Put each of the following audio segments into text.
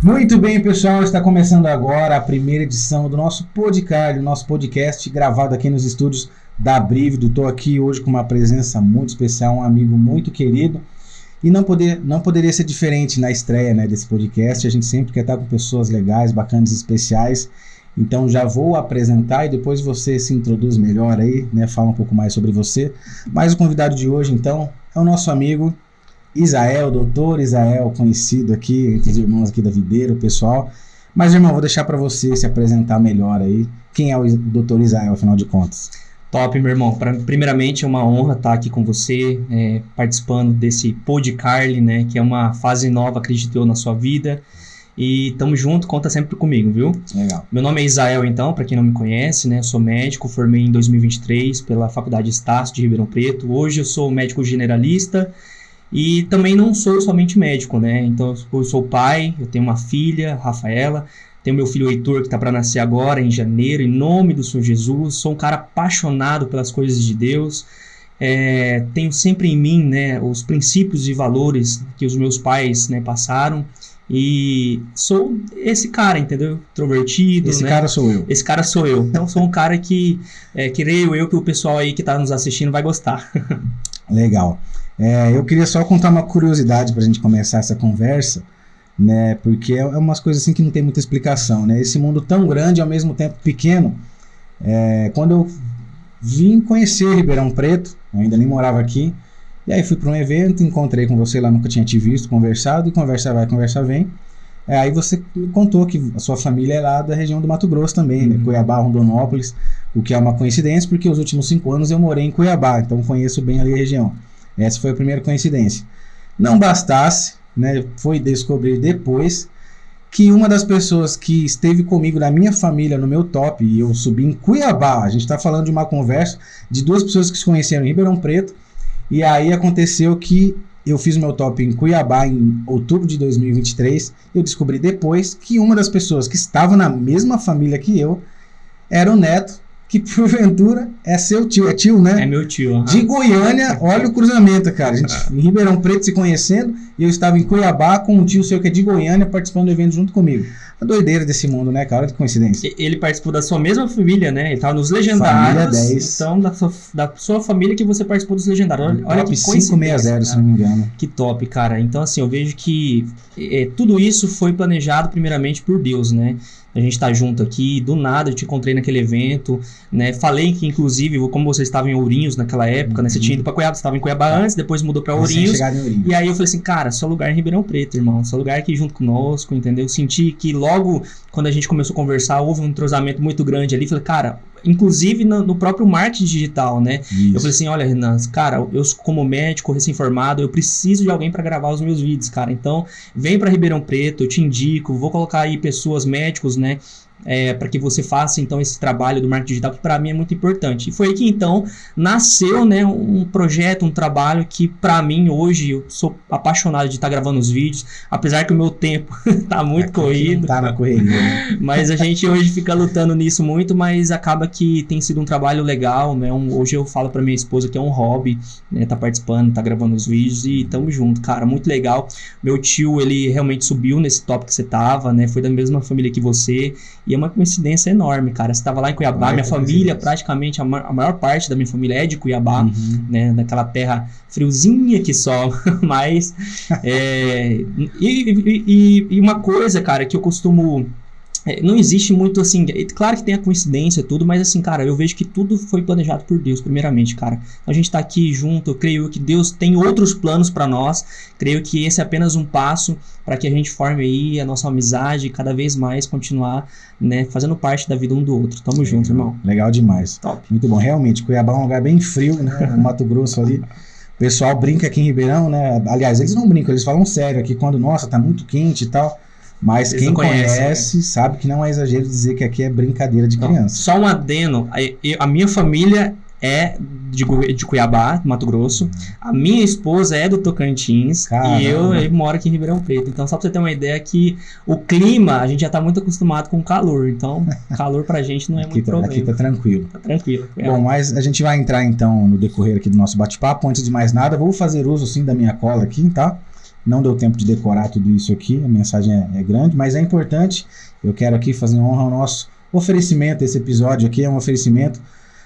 Muito bem, pessoal, está começando agora a primeira edição do nosso podcast gravado aqui nos estúdios da Brívido. Estou aqui hoje com uma presença muito especial, um amigo muito querido, e não poderia ser diferente na estreia, né, desse podcast. A gente sempre quer estar com pessoas legais, bacanas e especiais, então já vou apresentar e depois você se introduz melhor aí, né, fala um pouco mais sobre você. Mas o convidado de hoje, então, é o nosso amigo Isael, doutor Isael, conhecido aqui entre os irmãos aqui da Videira, o pessoal. Mas, irmão, vou deixar para você se apresentar melhor aí. Quem é o doutor Isael, afinal de contas? Top, meu irmão. Primeiramente, é uma honra estar aqui com você, participando desse podcast, né, que é uma fase nova, acredito eu, na sua vida. E tamo junto, conta sempre comigo, viu? Legal. Meu nome é Isael, então, para quem não me conhece, né, eu sou médico, formei em 2023 pela Faculdade Estácio de Ribeirão Preto. Hoje eu sou médico generalista. E também não sou somente médico, né? Então eu sou pai, eu tenho uma filha, Rafaela, tenho meu filho Heitor que está para nascer agora, em janeiro, em nome do Senhor Jesus. Sou um cara apaixonado pelas coisas de Deus. Tenho sempre em mim, né, os princípios e valores que os meus pais, né, passaram. E sou esse cara, entendeu? Introvertido, Esse né? cara sou eu. Esse cara sou eu. Então sou um cara que, creio eu, que o pessoal aí que está nos assistindo vai gostar. Legal. Eu queria só contar uma curiosidade para a gente começar essa conversa, né? Porque é umas coisas assim que não tem muita explicação, né? Esse mundo tão grande e ao mesmo tempo pequeno. Quando eu vim conhecer Ribeirão Preto, eu ainda nem morava aqui, e aí fui para um evento, encontrei com você lá, nunca tinha te visto, conversado, e conversa vai, conversa vem. Aí você me contou que a sua família é lá da região do Mato Grosso também, né? Cuiabá, Rondonópolis, o que é uma coincidência, porque os últimos 5 anos eu morei em Cuiabá, então conheço bem ali a região. Essa foi a primeira coincidência. Não bastasse, né, foi descobrir depois que uma das pessoas que esteve comigo na minha família, no meu top, e eu subi em Cuiabá, a gente está falando de uma conversa de 2 pessoas que se conheceram em Ribeirão Preto, e aí aconteceu que eu fiz o meu top em Cuiabá em outubro de 2023, eu descobri depois que uma das pessoas que estava na mesma família que eu era o neto, que porventura é seu tio, é tio, né? É meu tio. De Goiânia, olha o cruzamento, cara. A gente em Ribeirão Preto se conhecendo e eu estava em Cuiabá com um tio seu que é de Goiânia participando do evento junto comigo. A doideira desse mundo, né, cara? Olha que coincidência. Ele participou da sua mesma família, né? Ele estava nos Legendários. Família 10. Então, da sua família que você participou dos Legendários. Olha top que coincidência. 560, se não me engano. Que top, cara. Então, assim, eu vejo que tudo isso foi planejado primeiramente por Deus, né? A gente tá junto aqui, do nada eu te encontrei naquele evento, né? Falei que, inclusive, como você estava em Ourinhos naquela época, né? Você tinha ido pra Cuiabá, você estava em Cuiabá antes, depois mudou pra Ourinhos. E aí eu falei assim, cara, seu lugar é em Ribeirão Preto, irmão. Seu lugar aqui junto conosco, entendeu? Senti que logo, quando a gente começou a conversar, houve um entrosamento muito grande ali. Falei, cara, inclusive no próprio marketing digital, né? Isso. Eu falei assim, olha, Renan, cara, eu como médico recém-formado, eu preciso de alguém para gravar os meus vídeos, cara. Então, vem para Ribeirão Preto, eu te indico, vou colocar aí pessoas, médicos, né? Para que você faça então esse trabalho do marketing digital, que para mim é muito importante. E foi aí que então nasceu, né, um projeto, um trabalho que para mim hoje eu sou apaixonado de estar gravando os vídeos, apesar que o meu tempo tá muito corrido. Não tá na correria, né? Mas a gente hoje fica lutando nisso muito, mas acaba que tem sido um trabalho legal, né? Hoje eu falo para minha esposa que é um hobby, né, tá participando, tá gravando os vídeos e tamo junto, cara, muito legal. Meu tio, ele realmente subiu nesse top que você tava, né? Foi da mesma família que você. E é uma coincidência enorme, cara. Você estava lá em Cuiabá, minha família, praticamente a maior parte da minha família é de Cuiabá, né? Daquela terra friozinha que só, mas... e uma coisa, cara, que eu costumo Não existe muito assim, claro que tem a coincidência e tudo, mas assim, cara, eu vejo que tudo foi planejado por Deus, primeiramente, cara. A gente tá aqui junto, eu creio que Deus tem outros planos pra nós, creio que esse é apenas um passo para que a gente forme aí a nossa amizade e cada vez mais continuar, né, fazendo parte da vida um do outro. Tamo junto, irmão. Legal demais. Top. Muito bom. Realmente, Cuiabá é um lugar bem frio, né? No Mato Grosso ali. O pessoal brinca aqui em Ribeirão, né? Aliás, eles não brincam, eles falam sério aqui quando, nossa, tá muito quente e tal. Mas Eles quem não conhecem, conhece sabe que não é exagero dizer que aqui é brincadeira de criança. Só um adeno, a minha família é de Cuiabá, Mato Grosso, a minha esposa é do Tocantins. Caramba. E eu moro aqui em Ribeirão Preto. Então, só pra você ter uma ideia que o clima, a gente já tá muito acostumado com o calor. Então, calor pra gente não é muito problema. Aqui tá tranquilo. Tá tranquilo. Bom, mas a gente vai entrar então no decorrer aqui do nosso bate-papo. Antes de mais nada, vou fazer uso sim da minha cola aqui, tá? Não deu tempo de decorar tudo isso aqui, a mensagem é grande, mas é importante. Eu quero aqui fazer honra ao nosso oferecimento. Esse episódio aqui é um oferecimento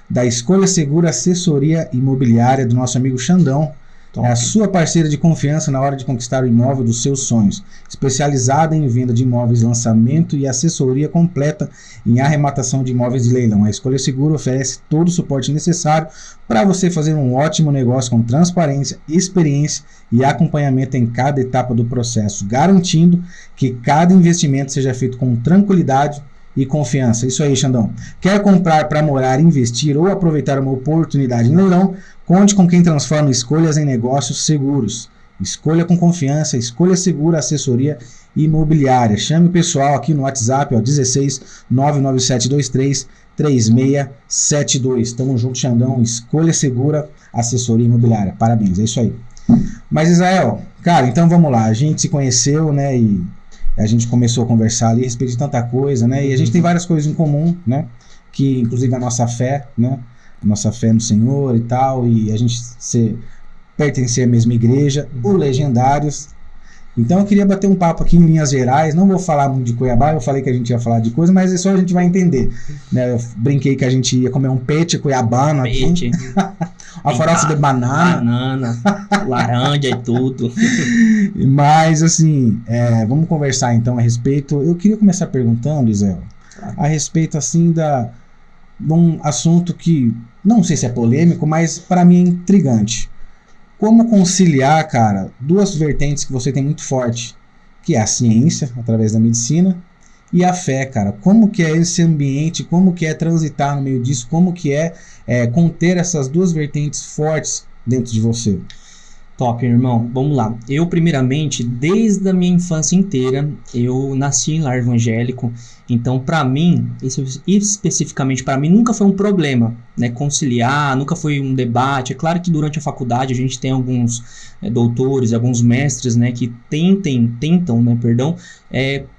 da Escolha Segura Assessoria Imobiliária do nosso amigo Xandão. Top. É a sua parceira de confiança na hora de conquistar o imóvel dos seus sonhos. Especializada em venda de imóveis, lançamento e assessoria completa em arrematação de imóveis de leilão. A Escolha Segura oferece todo o suporte necessário para você fazer um ótimo negócio com transparência, experiência e acompanhamento em cada etapa do processo, garantindo que cada investimento seja feito com tranquilidade e confiança. Isso aí, Xandão. Quer comprar para morar, investir ou aproveitar uma oportunidade em leilão? Conte com quem transforma escolhas em negócios seguros. Escolha com confiança, Escolha Segura Assessoria Imobiliária. Chame o pessoal aqui no WhatsApp, ó, 16 99723 3672. Tamo junto, Xandão. Escolha Segura Assessoria Imobiliária. Parabéns, é isso aí. Mas, Israel, cara, então vamos lá. A gente se conheceu, né, e a gente começou a conversar ali a respeito de tanta coisa, né, e a gente tem várias coisas em comum, né, que inclusive a nossa fé, né, nossa fé no Senhor e tal, e a gente pertencer à mesma igreja, o Legendários. Então eu queria bater um papo aqui em linhas gerais, não vou falar muito de Cuiabá, eu falei que a gente ia falar de coisa, mas é só a gente vai entender, né? Eu brinquei que a gente ia comer um peixe cuiabano aqui, uma farofa de banana, laranja e tudo. Mas assim, vamos conversar então a respeito. Eu queria começar perguntando, Israel, a respeito assim de um assunto que não sei se é polêmico, mas para mim é intrigante. Como conciliar, cara, duas vertentes que você tem muito forte, que é a ciência, através da medicina, e a fé, cara. Como que é esse ambiente, como que é transitar no meio disso, como que é conter essas duas vertentes fortes dentro de você? Top, irmão. Vamos lá. Eu, primeiramente, desde a minha infância inteira, eu nasci em lar evangélico. Então, para mim, especificamente para mim, nunca foi um problema, né? Conciliar, nunca foi um debate. É claro que durante a faculdade a gente tem alguns doutores, alguns mestres, né, que tentam, né,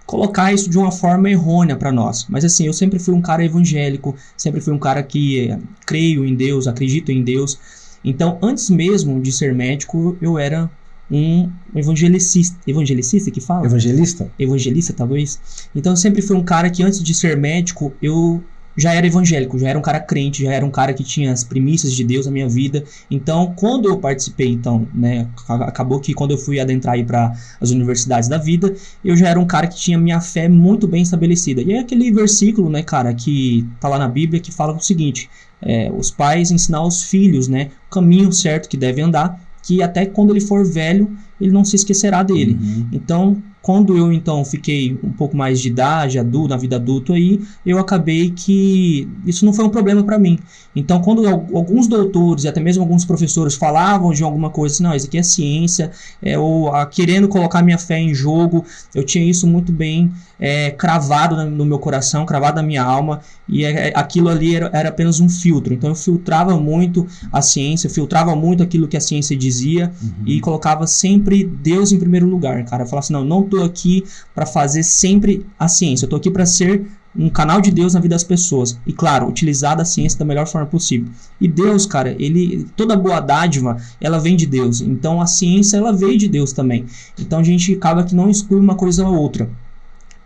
colocar isso de uma forma errônea para nós. Mas assim, eu sempre fui um cara evangélico, sempre fui um cara que creio em Deus, acredito em Deus. Então, antes mesmo de ser médico, eu era um evangelicista. Evangelicista que fala? Evangelista? Evangelista, talvez. Então, eu sempre fui um cara que antes de ser médico, eu já era evangélico, já era um cara crente, já era um cara que tinha as primícias de Deus na minha vida. Então, quando eu participei, então, né, acabou que quando eu fui adentrar aí para as universidades da vida, eu já era um cara que tinha minha fé muito bem estabelecida. E é aquele versículo, né, cara, que tá lá na Bíblia, que fala o seguinte: os pais ensinar aos filhos, né, o caminho certo que deve andar, que até quando ele for velho, ele não se esquecerá dele. Uhum. Então, quando eu então fiquei um pouco mais de idade, na vida adulta aí, eu acabei que isso não foi um problema para mim. Então, quando alguns doutores e até mesmo alguns professores falavam de alguma coisa assim, não, isso aqui é ciência, ou querendo colocar minha fé em jogo, eu tinha isso muito bem cravado no meu coração, cravado na minha alma, e aquilo ali era apenas um filtro. Então, eu filtrava muito a ciência, filtrava muito aquilo que a ciência dizia, e colocava sempre Deus em primeiro lugar, cara. Eu falava assim, não tô aqui para fazer sempre a ciência, eu tô aqui para ser um canal de Deus na vida das pessoas. E claro, utilizar a ciência da melhor forma possível. E Deus, cara, toda boa dádiva, ela vem de Deus. Então a ciência, ela veio de Deus também. Então a gente acaba que não exclui uma coisa ou outra.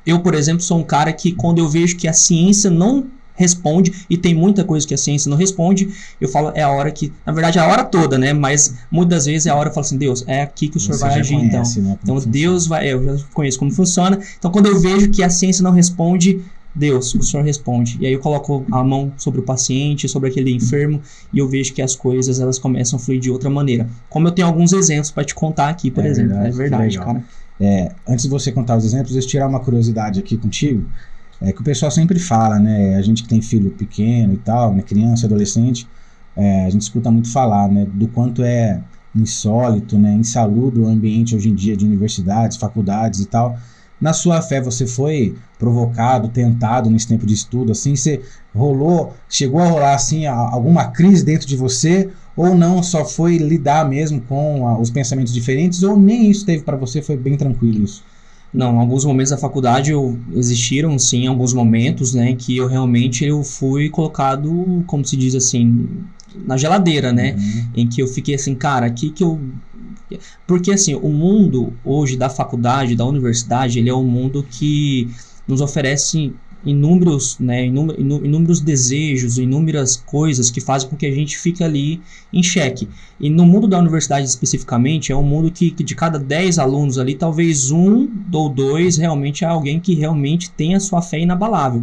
Eu, por exemplo, sou um cara que quando eu vejo que a ciência não responde, e tem muita coisa que a ciência não responde. Eu falo, é a hora que, na verdade, é a hora toda, né? Mas muitas das vezes é a hora que eu falo assim, Deus, é aqui que o Senhor vai agir, conhece, então. Né, então Deus vai, eu já conheço como funciona. Então quando eu vejo que a ciência não responde, Deus, o Senhor responde. E aí eu coloco a mão sobre o paciente, sobre aquele enfermo, e eu vejo que as coisas, elas começam a fluir de outra maneira. Como eu tenho alguns exemplos para te contar aqui, por exemplo. É verdade, cara. Antes de você contar os exemplos, deixa eu tirar uma curiosidade aqui contigo. Que o pessoal sempre fala, né? A gente que tem filho pequeno e tal, né? Criança, adolescente, a gente escuta muito falar, né? Do quanto é insólito, né? Insalubre o ambiente hoje em dia de universidades, faculdades e tal. Na sua fé, você foi provocado, tentado nesse tempo de estudo, assim? Você chegou a rolar, assim, alguma crise dentro de você? Ou não, só foi lidar mesmo com os pensamentos diferentes? Ou nem isso teve para você, foi bem tranquilo isso? Não, alguns momentos da faculdade existiram, sim, alguns momentos, né, que eu fui colocado, como se diz assim, na geladeira, né, em que eu fiquei assim, cara, aqui que eu... Porque, assim, o mundo hoje da faculdade, da universidade, ele é um mundo que nos oferece inúmeros desejos, inúmeras coisas que fazem com que a gente fique ali em xeque. E no mundo da universidade especificamente, é um mundo que de cada 10 alunos ali, talvez 1 ou 2 realmente é alguém que realmente tem a sua fé inabalável.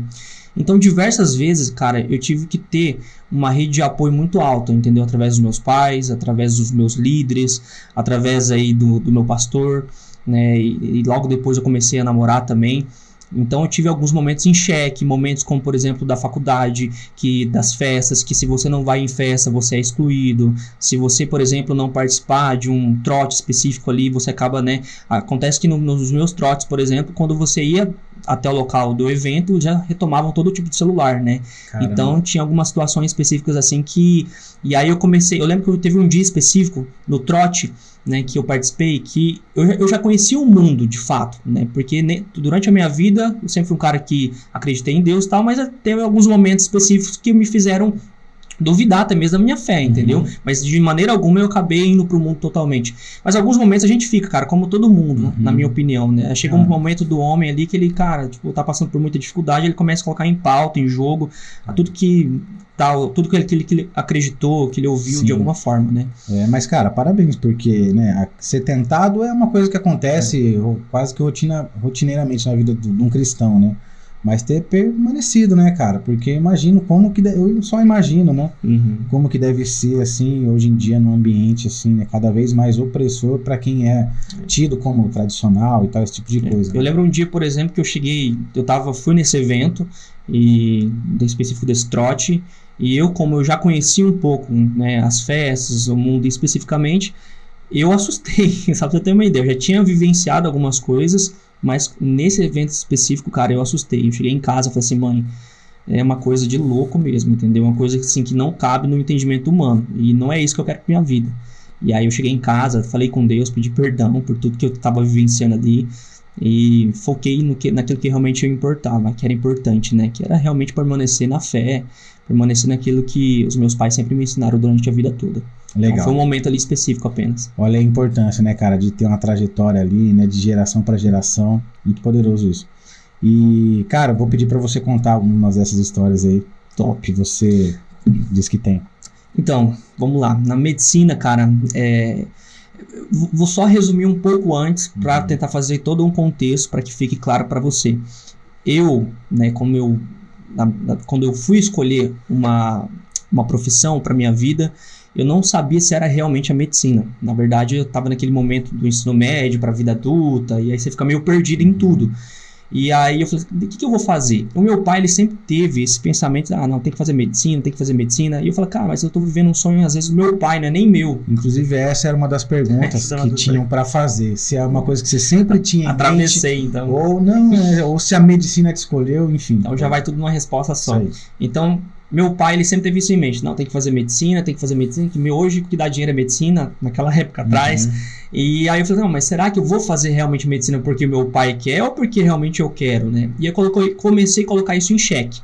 Então, diversas vezes, cara, eu tive que ter uma rede de apoio muito alta, entendeu? Através dos meus pais, através dos meus líderes, através aí do meu pastor, né? E logo depois eu comecei a namorar também. Então eu tive alguns momentos em xeque, momentos como, por exemplo, da faculdade, das festas, que se você não vai em festa, você é excluído. Se você, por exemplo, não participar de um trote específico ali, você acaba, né? Acontece que nos meus trotes, por exemplo, quando você ia até o local do evento, já retomavam todo tipo de celular, né? Caramba. Então tinha algumas situações específicas assim que... E aí eu lembro que teve um dia específico no trote, né, que eu participei, que eu já conhecia o mundo de fato, né, porque durante a minha vida eu sempre fui um cara que acreditei em Deus e tal, mas teve alguns momentos específicos que me fizeram duvidar até mesmo da minha fé, entendeu? Mas de maneira alguma eu acabei indo pro mundo totalmente. Mas alguns momentos a gente fica, cara, como todo mundo, na minha opinião, né? Chega um momento do homem ali que ele, cara, tipo, tá passando por muita dificuldade, ele começa a colocar em pauta, em jogo, tudo que ele acreditou, que ele ouviu. Sim. De alguma forma, né? Mas, cara, parabéns, porque, né, ser tentado é uma coisa que acontece quase que rotineiramente na vida de um cristão, né? Mas ter permanecido, né, cara? Porque imagino eu só imagino, né? Como que deve ser, assim, hoje em dia no ambiente, assim, né? Cada vez mais opressor para quem é tido como tradicional e tal, esse tipo de coisa. Eu lembro um dia, por exemplo, que fui nesse evento, e específico desse trote, e como eu já conhecia um pouco, né, as festas, o mundo especificamente, eu assustei, sabe? Pra você ter uma ideia, eu já tinha vivenciado algumas coisas, mas nesse evento específico, cara, eu assustei. Eu cheguei em casa e falei assim, mãe, é uma coisa de louco mesmo, entendeu? Uma coisa assim, que não cabe no entendimento humano. E não é isso que eu quero pra minha vida. E aí eu cheguei em casa, falei com Deus, pedi perdão por tudo que eu tava vivenciando ali. E foquei naquilo que realmente eu importava, que era importante, né? Que era realmente permanecer na fé, permanecer naquilo que os meus pais sempre me ensinaram durante a vida toda. Legal. Então foi um momento ali específico apenas. Olha a importância, né, cara, de ter uma trajetória ali, né, de geração para geração. Muito poderoso isso. E, cara, vou pedir para você contar algumas dessas histórias aí. Top, que você diz que tem. Então, vamos lá. Na medicina, cara, vou só resumir um pouco antes para tentar fazer todo um contexto para que fique claro para você. Né, quando eu fui escolher uma profissão para minha vida, eu não sabia se era realmente a medicina. Na verdade, eu estava naquele momento do ensino médio para a vida adulta, e aí você fica meio perdido em tudo. E aí eu falei, o que eu vou fazer? O meu pai, ele sempre teve esse pensamento, não, tem que fazer medicina, tem que fazer medicina. E eu falei, cara, mas eu tô vivendo um sonho, às vezes, do meu pai, não é nem meu. Inclusive, essa era uma das perguntas que tinham para fazer. Se é uma coisa que você sempre tinha em mente. Atravessei, então. Ou não, ou se a medicina te escolheu, enfim. Então já vai tudo numa resposta só. Então, meu pai, ele sempre teve isso em mente. Não, tem que fazer medicina, que hoje o que dá dinheiro é medicina, naquela época atrás. E aí eu falei, não, mas será que eu vou fazer realmente medicina porque meu pai quer ou porque realmente eu quero, né? E eu comecei a colocar isso em xeque.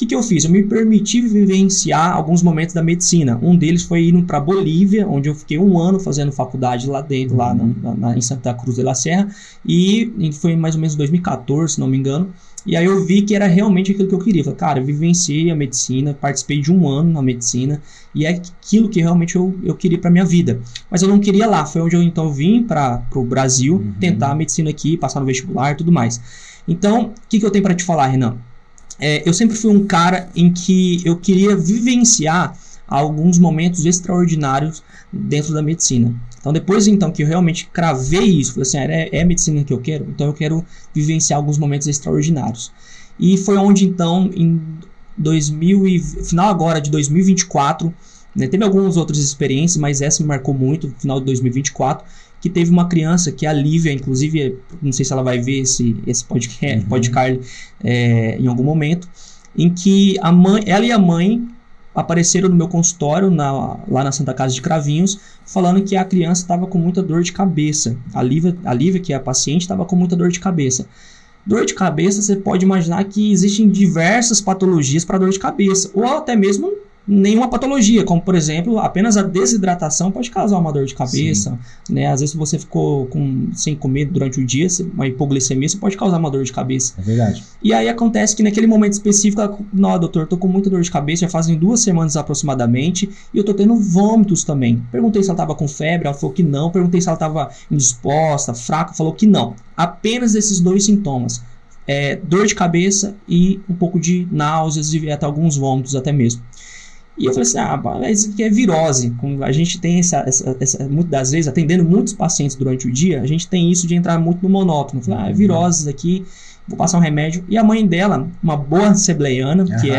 que eu fiz? Eu me permiti vivenciar alguns momentos da medicina. Um deles foi indo para Bolívia, onde eu fiquei 1 ano fazendo faculdade lá dentro, lá em Santa Cruz de la Serra, e foi mais ou menos 2014, se não me engano. E aí eu vi que era realmente aquilo que eu queria. Falei, cara, eu vivenciei a medicina, participei de 1 ano na medicina, e é aquilo que realmente eu queria para minha vida. Mas eu não queria lá. Foi onde eu então vim para o Brasil, tentar a medicina aqui, passar no vestibular e tudo mais. Então, o que eu tenho para te falar, Renan? Eu sempre fui um cara em que eu queria vivenciar alguns momentos extraordinários dentro da medicina. Então, depois então que eu realmente cravei isso, falei assim, é a medicina que eu quero, então eu quero vivenciar alguns momentos extraordinários. E foi onde então, final agora de 2024, né, teve algumas outras experiências, mas essa me marcou muito, no final de 2024, que teve uma criança, que é a Lívia, inclusive, não sei se ela vai ver esse podcast em algum momento, em que ela e a mãe apareceram no meu consultório, lá na Santa Casa de Cravinhos, falando que a criança estava com muita dor de cabeça. A Lívia, que é a paciente, estava com muita dor de cabeça. Dor de cabeça, você pode imaginar que existem diversas patologias para dor de cabeça, ou até mesmo nenhuma patologia, como por exemplo, apenas a desidratação pode causar uma dor de cabeça, né? Às vezes você ficou sem comer durante o dia, uma hipoglicemia, você pode causar uma dor de cabeça. É verdade. E aí acontece que naquele momento específico, não, doutor, eu tô com muita dor de cabeça, já fazem 2 semanas aproximadamente, e eu tô tendo vômitos também. Perguntei se ela tava com febre, ela falou que não. Perguntei se ela tava indisposta, fraca, falou que não. Apenas esses 2 sintomas. Dor de cabeça e um pouco de náuseas e até alguns vômitos até mesmo. E eu falei assim, mas isso aqui é virose. A gente tem muitas das vezes, atendendo muitos pacientes durante o dia, a gente tem isso de entrar muito no monótono. Eu falei, é virose isso aqui, vou passar um remédio. E a mãe dela, uma boa sebleiana, que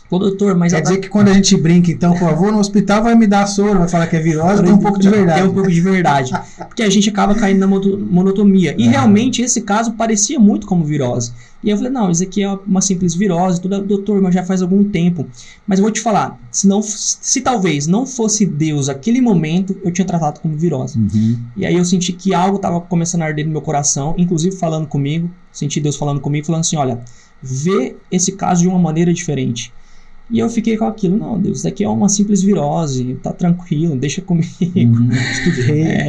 pô, doutor, mas... Quer dizer que quando a gente brinca, então, por favor, no hospital vai me dar soro, vai falar que é virose, tem um pouco de verdade. Tem um pouco de verdade. Porque a gente acaba caindo na monotonia. E realmente, esse caso parecia muito como virose. E eu falei, não, isso aqui é uma simples virose, doutor, mas já faz algum tempo. Mas eu vou te falar, se talvez não fosse Deus aquele momento, eu tinha tratado como virose. E aí eu senti que algo estava começando a arder no meu coração, inclusive falando comigo, senti Deus falando comigo, falando assim, olha, vê esse caso de uma maneira diferente. E eu fiquei com aquilo, não, Deus, isso daqui é uma simples virose, tá tranquilo, deixa comigo.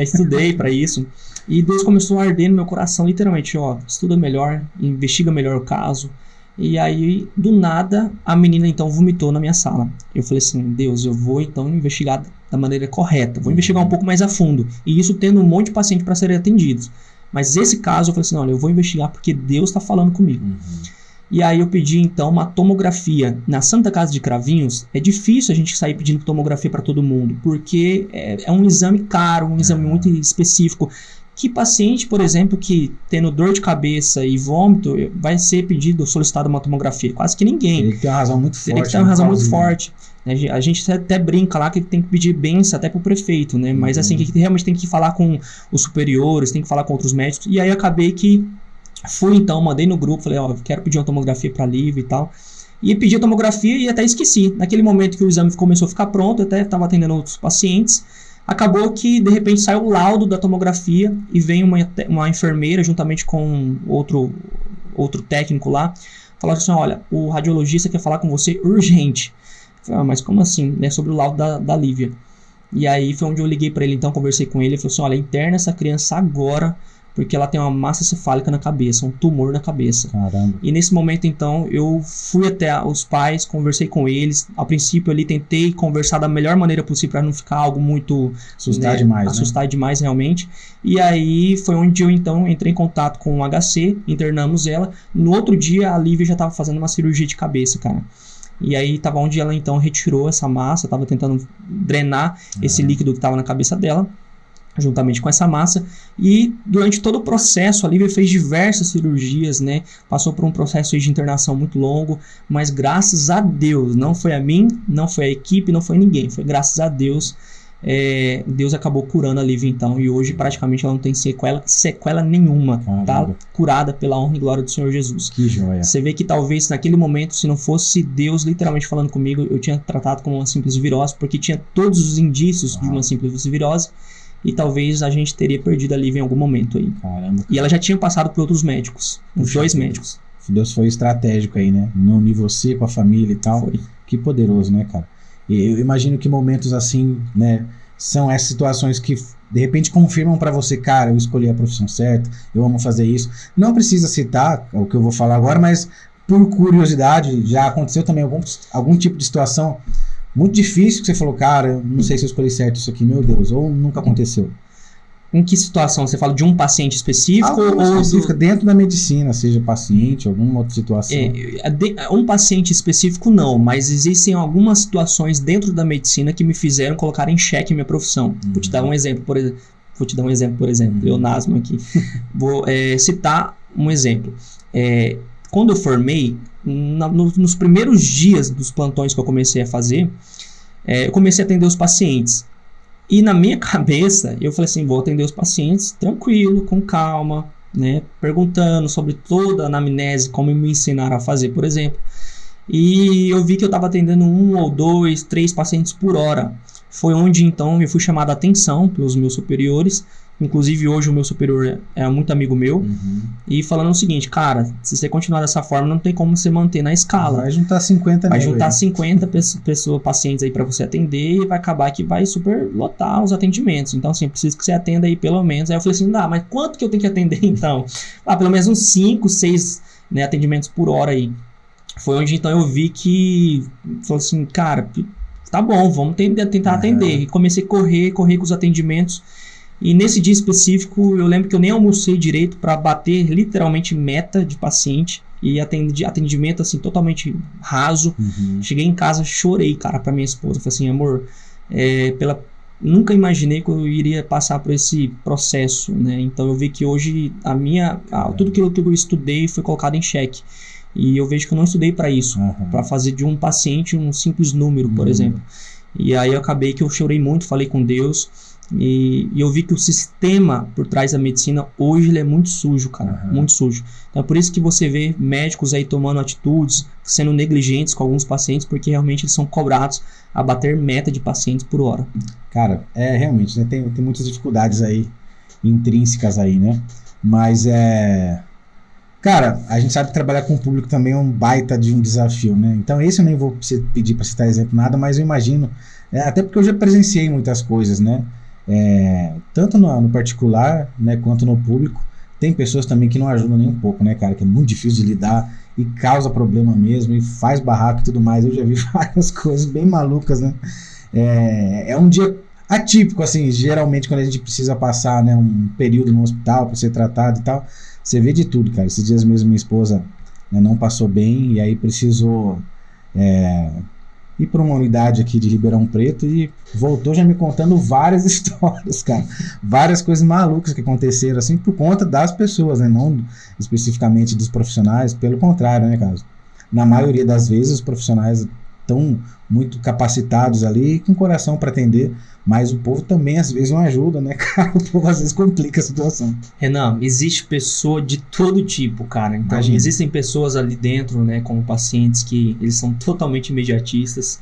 Estudei para isso. E Deus começou a arder no meu coração, literalmente, estuda melhor, investiga melhor o caso. E aí, do nada, a menina então vomitou na minha sala. Eu falei assim, Deus, eu vou então investigar da maneira correta, vou investigar um pouco mais a fundo. E isso tendo um monte de paciente para serem atendidos. Mas esse caso, eu falei assim, olha, eu vou investigar porque Deus está falando comigo. E aí eu pedi então uma tomografia. Na Santa Casa de Cravinhos, é difícil a gente sair pedindo tomografia para todo mundo, porque é um exame caro, um exame muito específico. Que paciente, por exemplo, que tendo dor de cabeça e vômito, vai ser solicitado uma tomografia? Quase que ninguém. Tem que ter uma razão muito forte. Tem que ter uma razão muito forte. A gente até brinca lá que tem que pedir bênção até pro prefeito, né? Mas assim, que realmente tem que falar com os superiores, tem que falar com outros médicos. E aí eu acabei que fui então, mandei no grupo, falei, quero pedir uma tomografia para Lívia e tal. E pedi a tomografia e até esqueci. Naquele momento que o exame começou a ficar pronto, eu até estava atendendo outros pacientes. Acabou que, de repente, saiu o laudo da tomografia e veio uma enfermeira, juntamente com outro técnico lá, falou assim, olha, o radiologista quer falar com você urgente. Eu falei, mas como assim? É sobre o laudo da Lívia. E aí foi onde eu liguei para ele, então, conversei com ele, ele falou assim, olha, interna essa criança agora, porque ela tem uma massa cefálica na cabeça, um tumor na cabeça. Caramba. E nesse momento, então, eu fui até os pais, conversei com eles. A princípio, ali, tentei conversar da melhor maneira possível para não ficar algo muito... Assustar demais, realmente. E aí, foi onde eu, então, entrei em contato com o HC, internamos ela. No outro dia, a Lívia já estava fazendo uma cirurgia de cabeça, cara. E aí, estava onde ela, então, retirou essa massa, estava tentando drenar esse líquido que estava na cabeça dela, juntamente com essa massa, e durante todo o processo a Lívia fez diversas cirurgias, né? Passou por um processo de internação muito longo, mas graças a Deus, não foi a mim, não foi a equipe, não foi ninguém, foi graças a Deus, Deus acabou curando a Lívia então, e hoje praticamente ela não tem sequela nenhuma. Caramba. Tá curada pela honra e glória do Senhor Jesus. Que joia. Você vê que talvez naquele momento, se não fosse Deus literalmente falando comigo, eu tinha tratado como uma simples virose, porque tinha todos os indícios de uma simples virose, e talvez a gente teria perdido a Lívia em algum momento aí. Caramba. E ela já tinha passado por outros médicos, uns 2 médicos. Deus foi estratégico aí, né? Não unir você com a família e tal. Foi. Que poderoso, né, cara? E eu imagino que momentos assim, né, são essas situações que de repente confirmam pra você, cara, eu escolhi a profissão certa, eu amo fazer isso. Não precisa citar o que eu vou falar agora, mas por curiosidade, já aconteceu também algum tipo de situação muito difícil que você falou, cara, eu não sei se eu escolhi certo isso aqui, meu Deus, ou nunca aconteceu? Em que situação? Você fala de um paciente específico? Alguma ou específica dentro da medicina, seja paciente, alguma outra situação? Um paciente específico não, mas existem algumas situações dentro da medicina que me fizeram colocar em xeque minha profissão. Vou te dar um exemplo, por exemplo. Pleonasmo aqui. Vou citar um exemplo. Quando eu formei, nos primeiros dias dos plantões que eu comecei a fazer, eu comecei a atender os pacientes. E na minha cabeça, eu falei assim, vou atender os pacientes tranquilo, com calma, né? Perguntando sobre toda a anamnese, como me ensinaram a fazer, por exemplo. E eu vi que eu estava atendendo 1 ou 2, 3 pacientes por hora. Foi onde, então, eu fui chamado a atenção pelos meus superiores. Inclusive, hoje o meu superior é muito amigo meu. E falando o seguinte, cara, se você continuar dessa forma, não tem como você manter na escala. Vai juntar 50 Vai juntar 50 pacientes aí para você atender e vai acabar que vai super lotar os atendimentos. Então, assim, preciso que você atenda aí pelo menos. Aí eu falei assim, mas quanto que eu tenho que atender então? Pelo menos uns 5, 6 né, atendimentos por hora aí. Foi onde então eu vi que, falou assim, cara, tá bom, vamos tentar atender. E comecei a correr com os atendimentos. E nesse dia específico, eu lembro que eu nem almocei direito para bater literalmente meta de paciente. E atendimento assim, totalmente raso. Cheguei em casa, chorei, cara, pra minha esposa. Falei assim, amor, nunca imaginei que eu iria passar por esse processo, né? Então eu vi que hoje tudo aquilo que eu estudei foi colocado em xeque. E eu vejo que eu não estudei para isso, para fazer de um paciente um simples número, por exemplo. E aí eu acabei que eu chorei muito, falei com Deus. E eu vi que o sistema por trás da medicina hoje ele é muito sujo, cara, muito sujo. Então é por isso que você vê médicos aí tomando atitudes, sendo negligentes com alguns pacientes, porque realmente eles são cobrados a bater meta de pacientes por hora. Cara, realmente, né, tem muitas dificuldades aí, intrínsecas aí, né? Mas cara, a gente sabe que trabalhar com o público também é um baita de um desafio, né? Então esse eu nem vou pedir para citar exemplo nada, mas eu imagino, até porque eu já presenciei muitas coisas, né? Tanto no particular, né, quanto no público. Tem pessoas também que não ajudam nem um pouco, né, cara, que é muito difícil de lidar e causa problema mesmo e faz barraco e tudo mais. Eu já vi várias coisas bem malucas, né? É um dia atípico, assim, geralmente quando a gente precisa passar, né, um período no hospital para ser tratado e tal, você vê de tudo, cara. Esses dias mesmo minha esposa, né, não passou bem e aí precisou ir para uma unidade aqui de Ribeirão Preto e voltou já me contando várias histórias, cara. Várias coisas malucas que aconteceram, assim, por conta das pessoas, né? Não especificamente dos profissionais, pelo contrário, né, cara? Na maioria das vezes os profissionais estão muito capacitados ali e com coração para atender, mas o povo também às vezes não ajuda, né, cara? O povo às vezes complica a situação. Renan, existe pessoa de todo tipo, cara. Então, existem pessoas ali dentro, né, como pacientes que eles são totalmente imediatistas.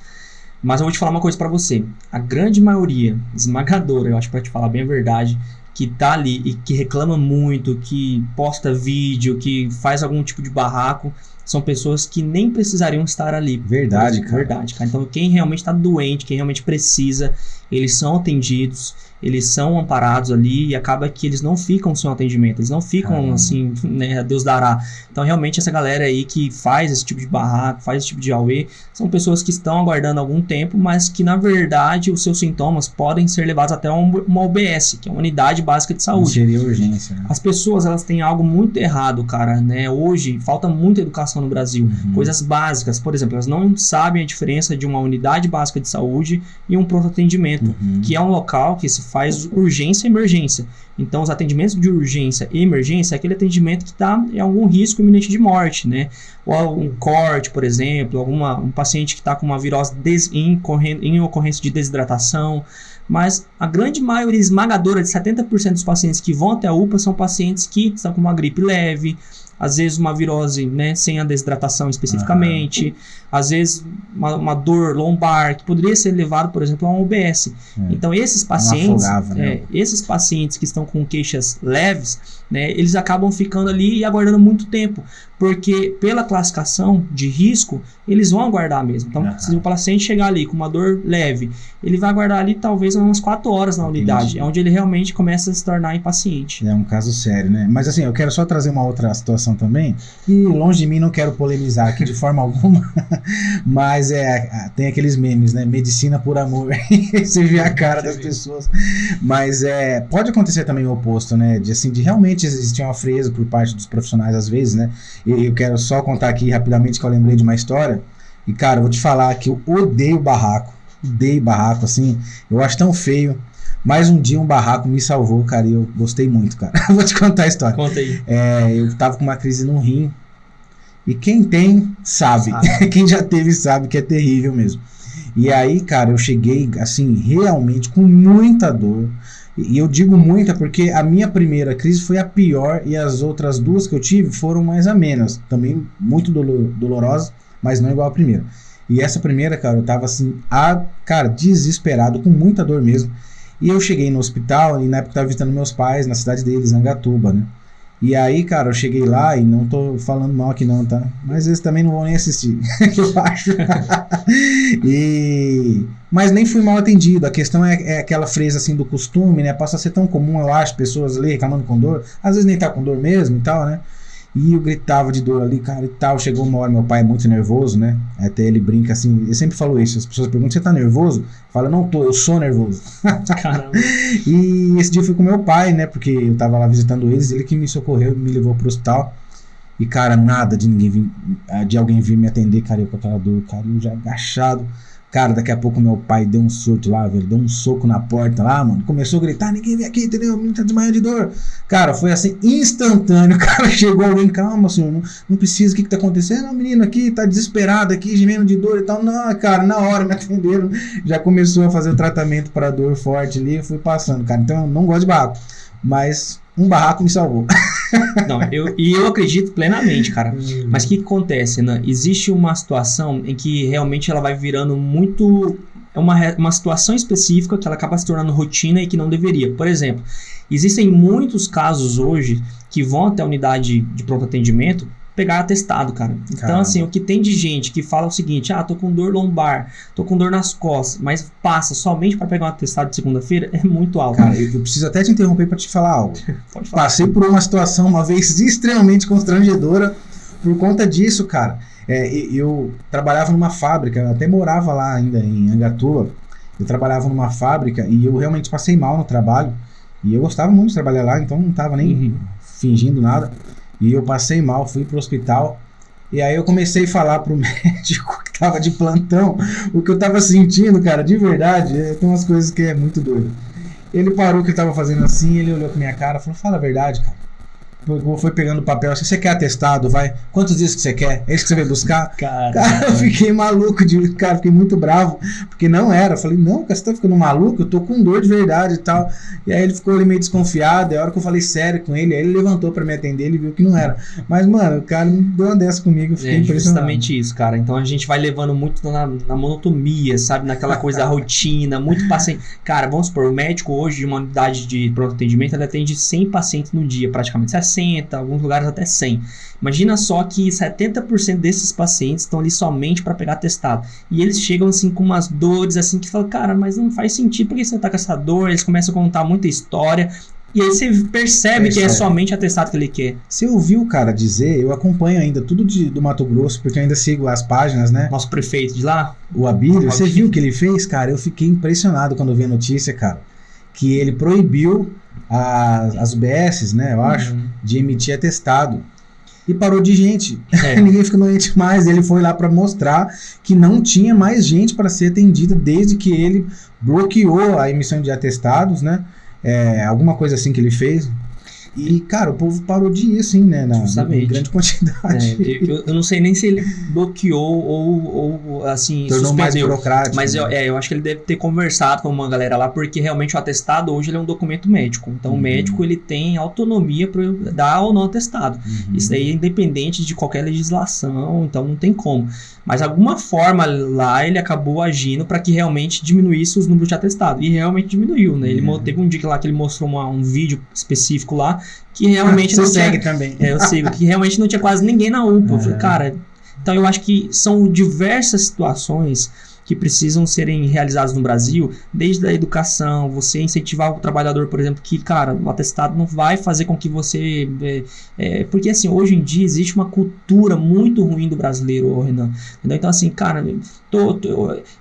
Mas eu vou te falar uma coisa pra você. A grande maioria, esmagadora, eu acho, pra te falar bem a verdade, que tá ali e que reclama muito, que posta vídeo, que faz algum tipo de barraco, são pessoas que nem precisariam estar ali. Verdade, cara. Verdade, cara. Então, quem realmente está doente, quem realmente precisa, eles são atendidos, eles são amparados ali e acaba que eles não ficam sem atendimento, eles não ficam assim, né, a Deus dará. Então, realmente, essa galera aí que faz esse tipo de barraco, faz esse tipo de auê, são pessoas que estão aguardando algum tempo, mas que, na verdade, os seus sintomas podem ser levados até uma UBS, que é uma unidade básica de saúde. Seria urgência, né? As pessoas, elas têm algo muito errado, cara, né? Hoje, falta muita educação no Brasil. Coisas básicas, por exemplo, elas não sabem a diferença de uma unidade básica de saúde e um pronto atendimento, que é um local que se faz urgência e emergência. Então, os atendimentos de urgência e emergência é aquele atendimento que está em algum risco iminente de morte, né? Ou um corte, por exemplo, um paciente que está com uma virose em ocorrência de desidratação. Mas a grande maioria esmagadora de 70% dos pacientes que vão até a UPA são pacientes que estão com uma gripe leve, às vezes uma virose, né, sem a desidratação especificamente, às vezes uma dor lombar que poderia ser levado, por exemplo, a um UBS. Então esses pacientes, esses pacientes que estão com queixas leves, né, eles acabam ficando ali e aguardando muito tempo, porque pela classificação de risco, eles vão aguardar mesmo. Então, se o paciente chegar ali com uma dor leve, ele vai aguardar ali talvez umas 4 horas na unidade, é onde ele realmente começa a se tornar impaciente. É um caso sério, né? Mas assim, eu quero só trazer uma outra situação também, e longe de mim não quero polemizar aqui de forma alguma, mas tem aqueles memes, né? Medicina por amor, você vê a cara das pessoas, mas pode acontecer também o oposto, né? De realmente existir uma frieza por parte dos profissionais às vezes, né? Eu quero só contar aqui rapidamente que eu lembrei de uma história. E, cara, eu vou te falar que eu odeio barraco. Odeio barraco, assim. Eu acho tão feio. Mas um dia um barraco me salvou, cara. E eu gostei muito, cara. Vou te contar a história. Conta aí. Eu tava com uma crise no rim. E quem tem, sabe. Quem já teve, sabe que é terrível mesmo. E aí, cara, eu cheguei, assim, realmente com muita dor. E eu digo muita porque a minha primeira crise foi a pior e as outras 2 que eu tive foram mais amenas. Também muito dolorosas, mas não igual a primeira. E essa primeira, cara, eu tava assim, desesperado, com muita dor mesmo. E eu cheguei no hospital e na época eu tava visitando meus pais na cidade deles, Angatuba, né? E aí, cara, eu cheguei lá e não tô falando mal aqui não, tá? Mas eles também não vão nem assistir, eu acho. Mas nem fui mal atendido. A questão é aquela frase assim do costume, né? Passa a ser tão comum, eu acho, pessoas ali reclamando com dor. Às vezes nem tá com dor mesmo e tal, né? E eu gritava de dor ali, cara, e tal. Chegou uma hora, meu pai é muito nervoso, né? Até ele brinca assim, ele sempre falou isso. As pessoas perguntam, você tá nervoso? Fala, não tô, eu sou nervoso. Caramba. E esse dia eu fui com meu pai, né? Porque eu tava lá visitando eles, ele que me socorreu, me levou pro hospital. E, cara, nada de alguém vir me atender, cara, eu com aquela dor, cara, eu já agachado. Cara, daqui a pouco meu pai deu um surto lá, velho, deu um soco na porta lá, mano, começou a gritar, ninguém vem aqui, entendeu? O menino tá desmaiando de dor. Cara, foi assim, instantâneo, cara, chegou alguém, calma, senhor, não precisa, o que tá acontecendo? O menino aqui tá desesperado aqui, gemendo de dor e tal. Não, cara, na hora me atenderam, já começou a fazer o tratamento pra dor forte ali, eu fui passando, cara, então eu não gosto de barraco, mas um barraco me salvou. Não, eu acredito plenamente, cara. Mas o que acontece, né? Existe uma situação em que realmente ela vai virando muito... É uma situação específica que ela acaba se tornando rotina e que não deveria. Por exemplo, existem muitos casos hoje que vão até a unidade de pronto atendimento pegar atestado, cara. Então, Caramba. assim, o que tem de gente que fala o seguinte, tô com dor lombar, tô com dor nas costas, mas passa somente para pegar um atestado de segunda-feira, é muito alto. Cara, eu preciso até te interromper para te falar algo. Pode falar. Passei por uma situação uma vez extremamente constrangedora por conta disso, cara. Eu trabalhava numa fábrica, eu até morava lá ainda em Angatuba. Eu trabalhava numa fábrica e eu realmente passei mal no trabalho. E eu gostava muito de trabalhar lá, então não tava nem fingindo nada. E eu passei mal, fui pro hospital. E aí eu comecei a falar pro médico que tava de plantão o que eu tava sentindo, cara, de verdade. Tem umas coisas que é muito doido. Ele parou o que ele tava fazendo assim, ele olhou pra minha cara e falou, fala a verdade, cara. Foi pegando o papel, se você quer atestado, vai. Quantos dias que você quer? É isso que você vai buscar? Cara, eu fiquei maluco, cara, fiquei muito bravo, porque não era. Eu falei, não, cara, você tá ficando maluco? Eu tô com dor de verdade e tal. E aí ele ficou ali meio desconfiado, e a hora que eu falei sério com ele, aí ele levantou pra me atender, ele viu que não era. Mas, mano, o cara me deu uma dessa comigo, eu fiquei impressionado. Justamente isso, cara. Então a gente vai levando muito na monotonia, sabe? Naquela coisa da rotina, muito paciente. Cara, vamos supor, o médico hoje de uma unidade de pronto atendimento, ele atende 100 pacientes no dia, praticamente 60, alguns lugares até 100. Imagina só que 70% desses pacientes estão ali somente para pegar atestado. E eles chegam assim com umas dores assim que falam, cara, mas não faz sentido, por que você tá com essa dor? Eles começam a contar muita história. E aí você percebe que é somente atestado que ele quer. Você ouviu o cara dizer, eu acompanho ainda tudo do Mato Grosso, porque eu ainda sigo as páginas, né? Nosso prefeito de lá. O Abílio, você viu o que ele fez, cara? Eu fiquei impressionado quando eu vi a notícia, cara. Que ele proibiu as UBSs, né, eu acho, de emitir atestado. E parou de gente. Ninguém ficou doente mais. Ele foi lá para mostrar que não tinha mais gente para ser atendida desde que ele bloqueou a emissão de atestados, né? Alguma coisa assim que ele fez. E, cara, o povo parou de ir, assim, né? Em grande quantidade. Eu não sei nem se ele bloqueou ou assim, tornou mais burocrático. Mas eu acho que ele deve ter conversado com uma galera lá, porque realmente o atestado hoje ele é um documento médico. Então, o médico ele tem autonomia para dar ou não atestado. Isso daí é independente de qualquer legislação, então não tem como. Mas, de alguma forma, lá ele acabou agindo para que realmente diminuísse os números de atestado. E realmente diminuiu, né? Ele teve um dia lá que ele mostrou um vídeo específico lá, que realmente Você não segue tinha, também. eu sigo, que realmente não tinha quase ninguém na UPA. Eu falei, cara, então eu acho que são diversas situações que precisam serem realizadas no Brasil, desde a educação, você incentivar o trabalhador, por exemplo, que, cara, o atestado não vai fazer com que você... porque, assim, hoje em dia existe uma cultura muito ruim do brasileiro, Renan. Entendeu? Então, assim, cara,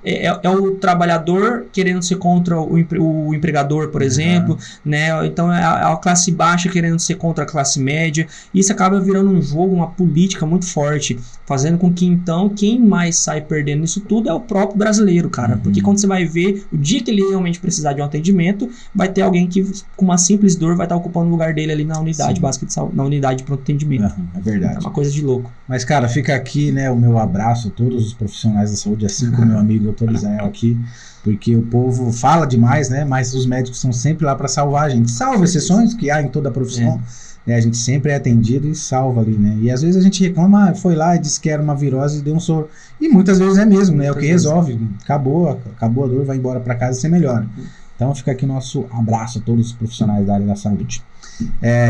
é o trabalhador querendo ser contra o empregador, por exemplo, né? Então, é a classe baixa querendo ser contra a classe média. Isso acaba virando um jogo, uma política muito forte, fazendo com que, então, quem mais sai perdendo isso tudo é o próprio brasileiro, cara. Porque quando você vai ver, o dia que ele realmente precisar de um atendimento, vai ter alguém que, com uma simples dor, vai estar ocupando o lugar dele ali na unidade básica de saúde, na unidade de pronto atendimento. É verdade. É uma coisa de louco. Mas, cara, fica aqui, né, o meu abraço a todos os profissionais da saúde, assim como meu amigo doutor Israel aqui, porque o povo fala demais, né, mas os médicos estão sempre lá para salvar a gente. Salva exceções que há em toda a profissão. Né, a gente sempre é atendido e salva ali, né? E às vezes a gente reclama, foi lá e disse que era uma virose e deu um soro. E muitas vezes é mesmo, né? É o que resolve. Acabou a dor, vai embora para casa e você melhora. Então fica aqui nosso abraço a todos os profissionais da área da saúde.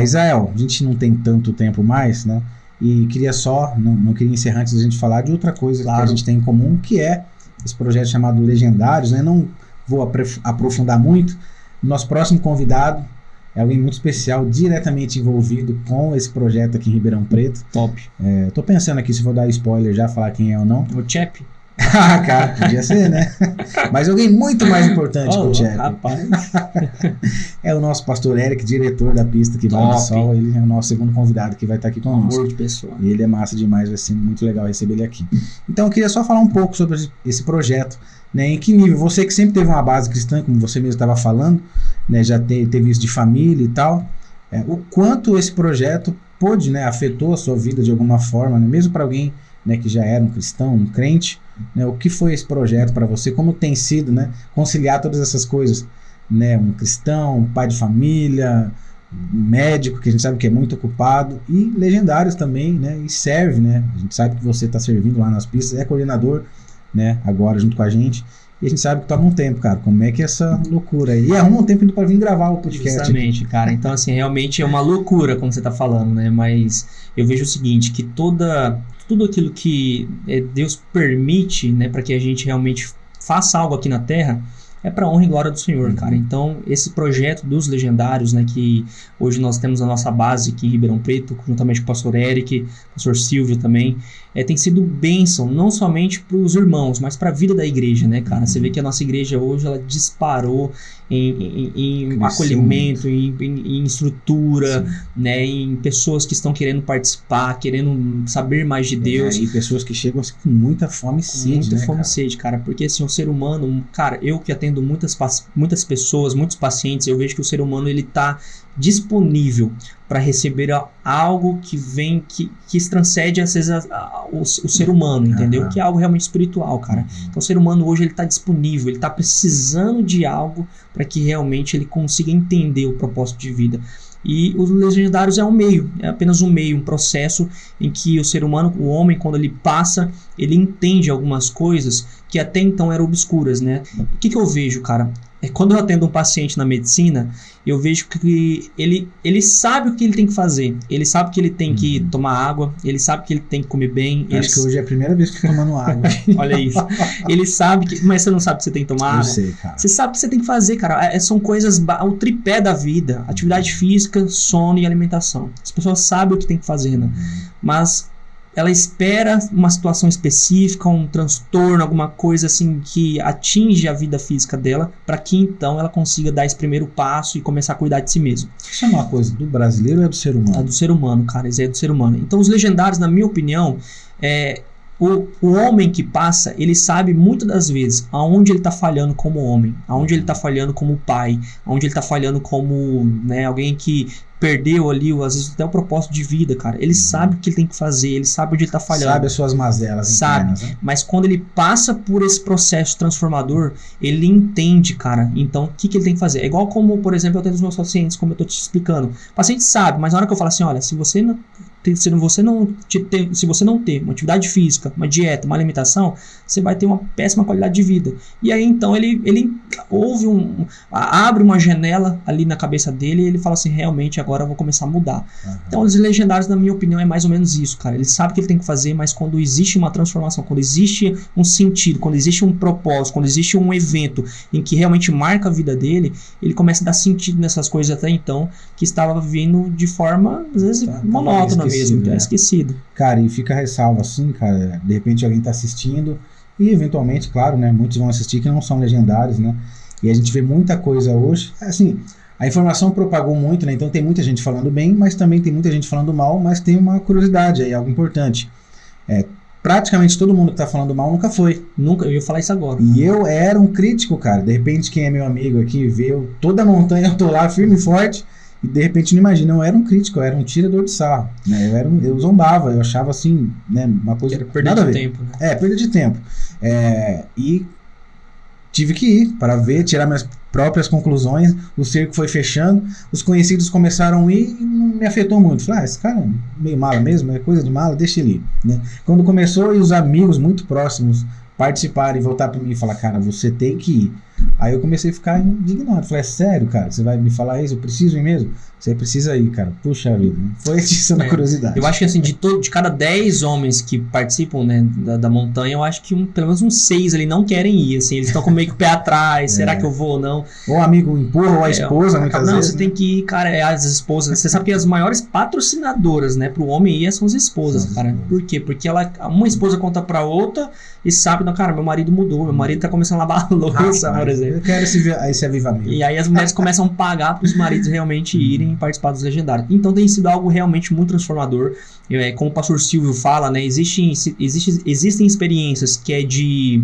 Israel, a gente não tem tanto tempo mais, né? E queria só, não queria encerrar antes da gente falar de outra coisa que a gente tem em comum, que é esse projeto chamado Legendários, né? Não vou aprofundar muito. Nosso próximo convidado é alguém muito especial, diretamente envolvido com esse projeto aqui em Ribeirão Preto. Top. Tô pensando aqui se vou dar spoiler já, falar quem é ou não. O Chep. Ah, cara, podia ser, né? Mas alguém muito mais importante que o Chep. Rapaz. É o nosso pastor Eric, diretor da pista que vai do Sol. Ele é o nosso segundo convidado que vai estar aqui conosco. Amor de pessoa. E ele é massa demais, vai ser muito legal receber ele aqui. Então eu queria só falar um pouco sobre esse projeto, né? Em que nível? Você que sempre teve uma base cristã, como você mesmo estava falando, né? Já teve isso de família e tal. O quanto esse projeto pôde, né? Afetou a sua vida de alguma forma, né? Mesmo para alguém, né, que já era um cristão, um crente, né? O que foi esse projeto para você? Como tem sido, né? Conciliar todas essas coisas, né? Um cristão, um pai de família, médico, que a gente sabe que é muito ocupado, e Legendários também, né? E serve, né? A gente sabe que você está servindo lá nas pistas, é coordenador, né? Agora junto com a gente. E a gente sabe que toma um tempo, cara. Como é que é essa loucura aí? E arruma um tempo para vir gravar o podcast. Justamente, cara. Então, assim, realmente é uma loucura, como você tá falando, né? Mas eu vejo o seguinte, que tudo aquilo que Deus permite, né, para que a gente realmente faça algo aqui na Terra, é para honra e glória do Senhor, cara. Então, esse projeto dos Legendários, né, que hoje nós temos a nossa base aqui em Ribeirão Preto, juntamente com o pastor Eric, pastor Silvio também, tem sido bênção, não somente para os irmãos, mas para a vida da igreja, né, cara? Você vê que a nossa igreja hoje, ela disparou em acolhimento, em estrutura, né, em pessoas que estão querendo participar, querendo saber mais de Deus. E pessoas que chegam assim, com muita fome e sede, muita né, fome cara? e sede, cara, porque assim, o ser humano, cara, eu que atendo muitas pessoas, muitos pacientes, eu vejo que o ser humano, ele tá disponível para receber algo que vem, que transcende às vezes o ser humano, entendeu? Que é algo realmente espiritual, cara. Então o ser humano hoje, ele tá disponível, ele tá precisando de algo para que realmente ele consiga entender o propósito de vida. E os Legendários é um meio, é apenas um meio, um processo em que o ser humano, o homem, quando ele passa, ele entende algumas coisas que até então eram obscuras, né? O que eu vejo, cara? Quando eu atendo um paciente na medicina, eu vejo que ele sabe o que ele tem que fazer. Ele sabe que ele tem que tomar água, ele sabe que ele tem que comer bem. Acho que hoje é a primeira vez que eu tô tomando água. Olha isso. Ele sabe que... Mas você não sabe que você tem que tomar água? Eu sei, cara. Você sabe o que você tem que fazer, cara. São coisas... O tripé da vida. Atividade física, sono e alimentação. As pessoas sabem o que tem que fazer, né? Mas ela espera uma situação específica, um transtorno, alguma coisa assim que atinge a vida física dela, para que então ela consiga dar esse primeiro passo e começar a cuidar de si mesmo. Isso é uma coisa do brasileiro ou é do ser humano? É do ser humano, cara. Isso é do ser humano. Então os Legendários, na minha opinião, o homem que passa, ele sabe muitas das vezes aonde ele está falhando como homem, aonde ele está falhando como pai, aonde ele está falhando como, né, alguém que perdeu ali, às vezes até o propósito de vida, cara. Ele sabe o que ele tem que fazer, ele sabe onde ele tá falhando. Sabe as suas mazelas internas, né? Mas quando ele passa por esse processo transformador, ele entende, cara. Então, o que ele tem que fazer? É igual como, por exemplo, eu tenho os meus pacientes, como eu tô te explicando. O paciente sabe, mas na hora que eu falo assim, olha, se você se você não ter uma atividade física, uma dieta, uma alimentação, você vai ter uma péssima qualidade de vida. E aí então ele abre uma janela ali na cabeça dele e ele fala assim, realmente agora eu vou começar a mudar. Então os legendários, na minha opinião, é mais ou menos isso, cara. Ele sabe o que ele tem que fazer, mas quando existe uma transformação, quando existe um sentido, quando existe um propósito, quando existe um evento em que realmente marca a vida dele, ele começa a dar sentido nessas coisas até então, que estava vindo de forma, às vezes, monótona mesmo, que era esquecido. Cara, e fica a ressalva assim, cara, de repente alguém tá assistindo e eventualmente, claro, né, muitos vão assistir que não são legendários, né, e a gente vê muita coisa hoje, assim, a informação propagou muito, né, então tem muita gente falando bem, mas também tem muita gente falando mal, mas tem uma curiosidade aí, algo importante, praticamente todo mundo que tá falando mal nunca foi. Nunca, eu ia falar isso agora. E eu era um crítico, cara, de repente quem é meu amigo aqui vê toda a montanha, eu tô lá firme e forte, e de repente não imagina, eu era um crítico, eu era um tirador de sarro, né? Eu zombava, eu achava assim, né, uma coisa... Era perda de tempo. Né? Perda de tempo. E tive que ir para ver, tirar minhas próprias conclusões, o cerco foi fechando, os conhecidos começaram a ir e não me afetou muito. Falei, esse cara é meio mala mesmo, é coisa de mala, deixa ele ir, né? Quando começou e os amigos muito próximos participarem e voltar para mim e falar, cara, você tem que ir. Aí eu comecei a ficar indignado. Falei, sério, cara, você vai me falar isso? Eu preciso ir mesmo? Você precisa ir, cara. Puxa vida. Foi isso na curiosidade. Eu acho que assim, de cada 10 homens que participam, né, da montanha, eu acho que pelo menos uns 6 ali não querem ir. Assim, eles estão com meio que o pé atrás. Será que eu vou ou não? Ou o amigo empurra, ou a esposa, muitas vezes. Não, você tem que ir, cara. As esposas. Você sabe que as maiores patrocinadoras, né, pro homem ir são as esposas, cara. Por quê? Porque uma esposa conta pra outra e sabe, não, cara, meu marido mudou. Meu marido tá começando a lavar a louça, por exemplo. Eu quero esse avivamento. E aí as mulheres começam a pagar para os maridos realmente irem participar dos legendários. Então tem sido algo realmente muito transformador. Como o pastor Silvio fala, né, existem experiências que é de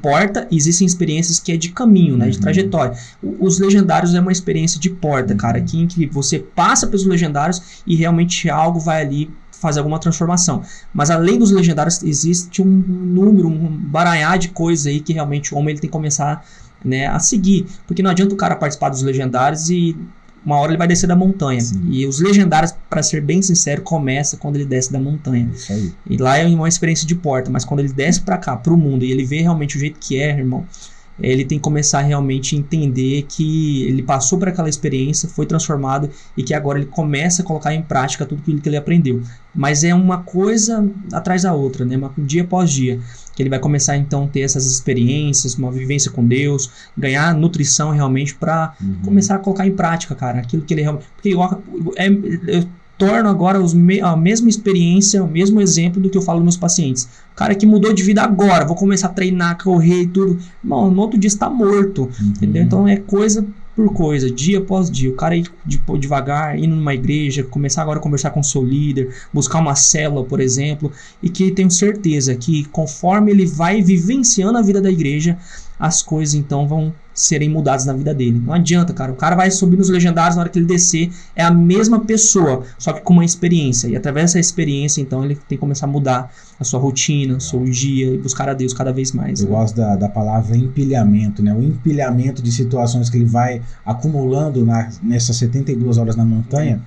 porta, existem experiências que é de caminho, né, de trajetória. Os legendários é uma experiência de porta, cara, em que você passa pelos legendários e realmente algo vai ali fazer alguma transformação. Mas além dos legendários, existe um número, um baralhar de coisas aí que realmente o homem ele tem que começar, né, a seguir. Porque não adianta o cara participar dos legendários e uma hora ele vai descer da montanha. Sim. E os legendários, para ser bem sincero, começa quando ele desce da montanha. Isso aí. E lá é uma experiência de porta, mas quando ele desce para cá, pro mundo, e ele vê realmente o jeito que é, irmão, ele tem que começar realmente a entender que ele passou por aquela experiência, foi transformado e que agora ele começa a colocar em prática tudo aquilo que ele aprendeu. Mas é uma coisa atrás da outra, né? Dia após dia, que ele vai começar então a ter essas experiências, uma vivência com Deus, ganhar nutrição realmente para começar a colocar em prática, cara, aquilo que ele realmente... Porque eu torno agora a mesma experiência, o mesmo exemplo do que eu falo nos meus pacientes. O cara que mudou de vida agora, vou começar a treinar, correr e tudo. Irmão, no outro dia está morto, entendeu? Então é coisa por coisa, dia após dia. O cara ir devagar, indo numa igreja, começar agora a conversar com o seu líder, buscar uma célula, por exemplo, e que tenho certeza que conforme ele vai vivenciando a vida da igreja, as coisas então vão serem mudadas na vida dele. Não adianta, cara. O cara vai subir nos legendários, na hora que ele descer, é a mesma pessoa, só que com uma experiência. E através dessa experiência, então, ele tem que começar a mudar a sua rotina, o seu dia, e buscar a Deus cada vez mais. Eu gosto da palavra empilhamento, né? O empilhamento de situações que ele vai acumulando nessas 72 horas na montanha,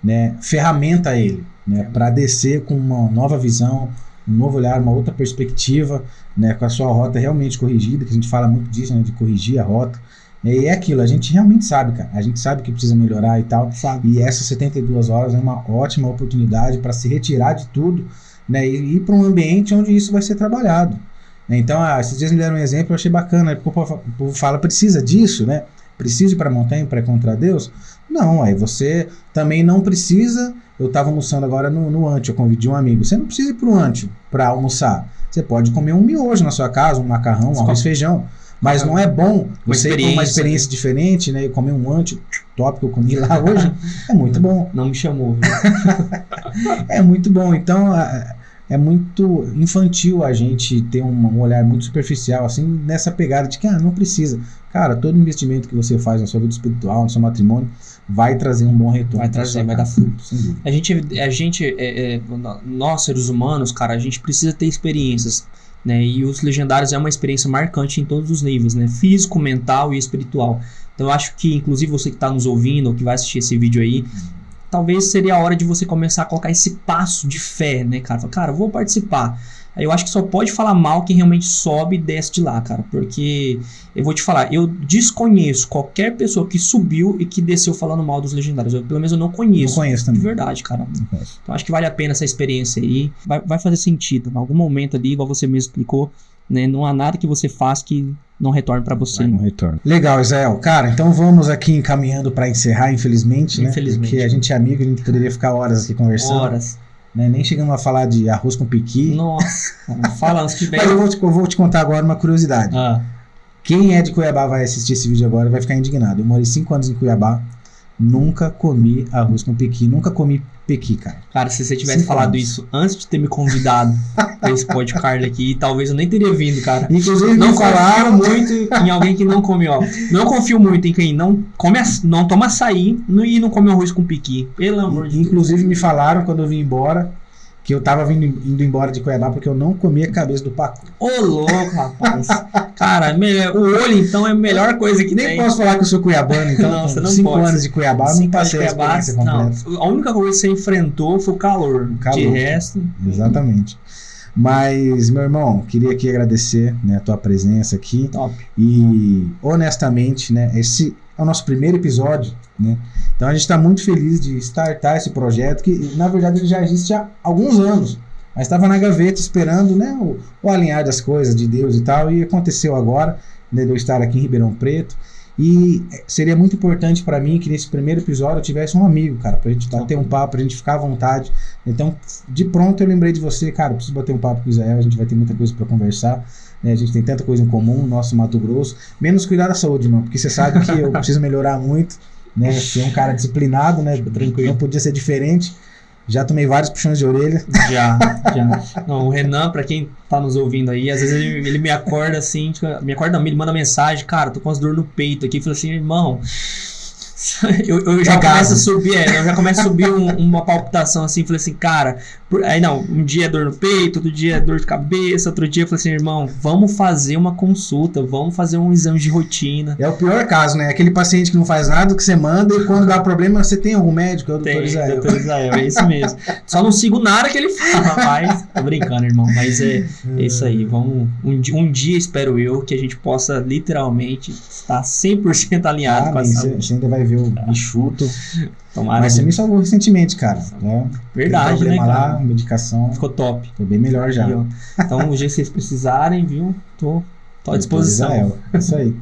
né? Ferramenta ele, né? Para descer com uma nova visão, um novo olhar, uma outra perspectiva, né, com a sua rota realmente corrigida, que a gente fala muito disso, né, de corrigir a rota. E é aquilo, a gente realmente sabe, cara. A gente sabe que precisa melhorar e tal. Sabe. E essas 72 horas é uma ótima oportunidade para se retirar de tudo, né, e ir para um ambiente onde isso vai ser trabalhado. Então, esses dias me deram um exemplo, eu achei bacana, porque o povo fala, precisa disso, né? Precisa ir para a montanha para encontrar Deus? Não, aí você também não precisa. Eu estava almoçando agora no Antio, eu convidei um amigo. Você não precisa ir para o Antio para almoçar. Você pode comer um miojo na sua casa, um macarrão, um arroz e feijão. Mas não é bom você ir para uma experiência diferente, né? E comer um Antio top que eu comi lá hoje. É muito bom. Não me chamou. É muito bom. Então, é muito infantil a gente ter um olhar muito superficial, assim, nessa pegada de que não precisa. Cara, todo investimento que você faz na sua vida espiritual, no seu matrimônio, vai trazer um bom retorno. Vai trazer, vai dar fruto. Sem dúvida. Nós, seres humanos, cara, a gente precisa ter experiências, né? E os legendários é uma experiência marcante em todos os níveis, né? Físico, mental e espiritual. Então eu acho que, inclusive, você que está nos ouvindo ou que vai assistir esse vídeo aí, talvez seria a hora de você começar a colocar esse passo de fé, né, cara? Fala, cara, eu vou participar. Aí eu acho que só pode falar mal quem realmente sobe e desce de lá, cara. Porque eu vou te falar, eu desconheço qualquer pessoa que subiu e que desceu falando mal dos legendários. Pelo menos eu não conheço. Não conheço também. De verdade, cara. Então acho que vale a pena essa experiência aí. Vai fazer sentido. Em algum momento ali, igual você mesmo explicou, né, não há nada que você faça que não retorne pra você. Não retorna. Legal, Israel. Cara, então vamos aqui encaminhando pra encerrar, infelizmente, né? Porque a gente é amigo, a gente poderia ficar horas aqui conversando. Horas. Né? Nem chegamos a falar de arroz com pequi. Nossa, fala antes que Mas eu vou te contar agora uma curiosidade. Quem é de Cuiabá vai assistir esse vídeo agora e vai ficar indignado. Eu morei 5 anos em Cuiabá, nunca comi arroz com pequi, nunca comi pequi, cara. Cara, se você tivesse falado isso antes de ter me convidado pra esse podcast aqui, talvez eu nem teria vindo, cara. Inclusive, não confio muito em alguém que não come, ó. Não confio muito em quem não toma açaí e não come arroz com pequi. Pelo amor de Deus. Inclusive, me falaram quando eu vim embora que eu tava indo embora de Cuiabá porque eu não comia a cabeça do pacu. Ô, louco, rapaz. Cara, o olho, então, é a melhor coisa que nem tem. Nem posso falar que eu sou cuiabano, então. Não, você não 5 pode. anos de Cuiabá, não passei a experiência completa. Não, a única coisa que você enfrentou foi o calor. De resto... Exatamente. Mas, meu irmão, queria aqui agradecer, né, a tua presença aqui. Top. E, honestamente, né, esse é o nosso primeiro episódio, né? Então a gente está muito feliz de startar esse projeto, que na verdade ele já existe há alguns anos, mas estava na gaveta esperando, né, o alinhar das coisas de Deus e tal, e aconteceu agora, né, de eu estar aqui em Ribeirão Preto. E seria muito importante para mim que nesse primeiro episódio eu tivesse um amigo, cara, pra gente bater um papo, pra gente ficar à vontade. Então, de pronto eu lembrei de você, cara, preciso bater um papo com o Israel, a gente vai ter muita coisa para conversar, né? A gente tem tanta coisa em comum, nosso Mato Grosso, menos cuidar da saúde, irmão, porque você sabe que eu preciso melhorar muito, né? Ser um cara disciplinado, né? Tranquilo, não podia ser diferente. Já tomei vários puxões de orelha. Já. Não, o Renan, pra quem tá nos ouvindo aí, às vezes ele me acorda assim, ele manda mensagem, cara, tô com as dor no peito aqui, fala assim, irmão, eu já começo a subir, eu já começo a subir uma palpitação assim, falei assim, cara, aí não, um dia é dor no peito, outro dia é dor de cabeça, outro dia eu falei assim, irmão, vamos fazer uma consulta, vamos fazer um exame de rotina. É o pior caso, né? Aquele paciente que não faz nada, que você manda e quando dá problema, você tem algum médico? É o Dr. Israel. Dr. Israel, é isso mesmo. Só não sigo nada que ele fala, rapaz. Tô brincando, irmão, mas é isso aí. Vamos, um dia, espero eu, que a gente possa literalmente estar 100% alinhado com a saúde. Você ainda vai ver o bichuto. Tomara. Mas você me salvou recentemente, cara. Né? Verdade, problema, né, cara? lá, medicação. Ficou top. Tô bem melhor já. Então, o dia que vocês precisarem, viu? Tô à disposição. É isso aí.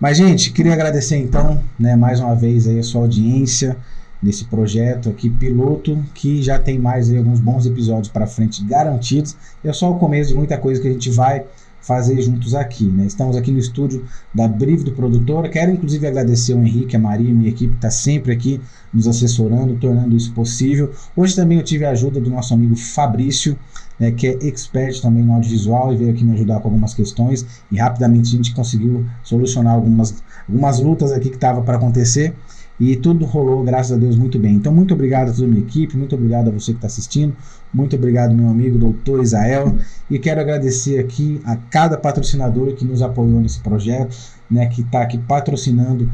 Mas, gente, queria agradecer então, né, mais uma vez aí a sua audiência nesse projeto aqui, piloto, que já tem mais aí alguns bons episódios para frente garantidos. É só o começo de muita coisa que a gente vai fazer juntos aqui, né? Estamos aqui no estúdio da Brive do Produtora. Quero inclusive agradecer ao Henrique, a Maria e minha equipe que está sempre aqui nos assessorando, tornando isso possível. Hoje também eu tive a ajuda do nosso amigo Fabrício, né, que é expert também no audiovisual e veio aqui me ajudar com algumas questões e rapidamente a gente conseguiu solucionar algumas lutas aqui que estava para acontecer. E tudo rolou, graças a Deus, muito bem. Então, muito obrigado a toda a minha equipe, muito obrigado a você que está assistindo, muito obrigado, meu amigo Dr. Israel. E quero agradecer aqui a cada patrocinador que nos apoiou nesse projeto, né, que está aqui patrocinando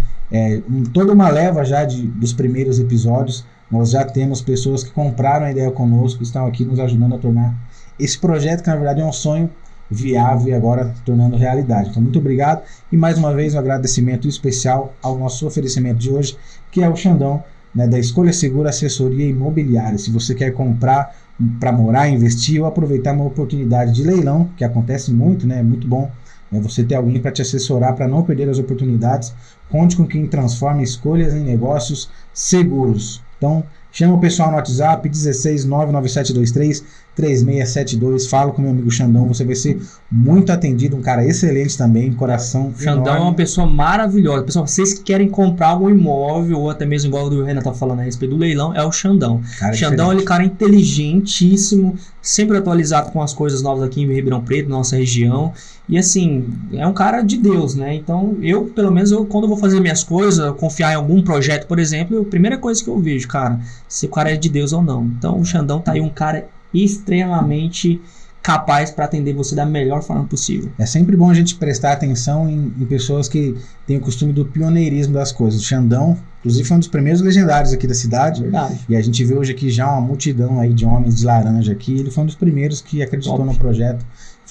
toda uma leva já dos primeiros episódios. Nós já temos pessoas que compraram a ideia conosco, que estão aqui nos ajudando a tornar esse projeto, que na verdade é um sonho viável e agora tornando realidade. Então, muito obrigado e mais uma vez um agradecimento especial ao nosso oferecimento de hoje, que é o Xandão, né, da Escolha Segura Assessoria Imobiliária. Se você quer comprar para morar, investir ou aproveitar uma oportunidade de leilão, que acontece muito, né, é muito bom você ter alguém para te assessorar para não perder as oportunidades. Conte com quem transforma escolhas em negócios seguros. Então, chama o pessoal no WhatsApp 16 99723 3672. Fala com meu amigo Xandão, você vai ser muito atendido, um cara excelente também, coração Xandão enorme. É uma pessoa maravilhosa. Pessoal, vocês que querem comprar algum imóvel ou até mesmo igual o Renan tá falando a respeito do leilão, é o Xandão. Xandão, ele é um cara inteligentíssimo, sempre atualizado com as coisas novas aqui em Ribeirão Preto, nossa região. E assim, é um cara de Deus, né? Então, pelo menos, quando eu vou fazer minhas coisas, confiar em algum projeto, por exemplo, a primeira coisa que eu vejo, cara, se o cara é de Deus ou não. Então, o Xandão tá aí um cara extremamente capaz para atender você da melhor forma possível. É sempre bom a gente prestar atenção em pessoas que têm o costume do pioneirismo das coisas. O Xandão, inclusive, foi um dos primeiros legendários aqui da cidade. Verdade. E a gente vê hoje aqui já uma multidão aí de homens de laranja aqui. Ele foi um dos primeiros que acreditou no projeto.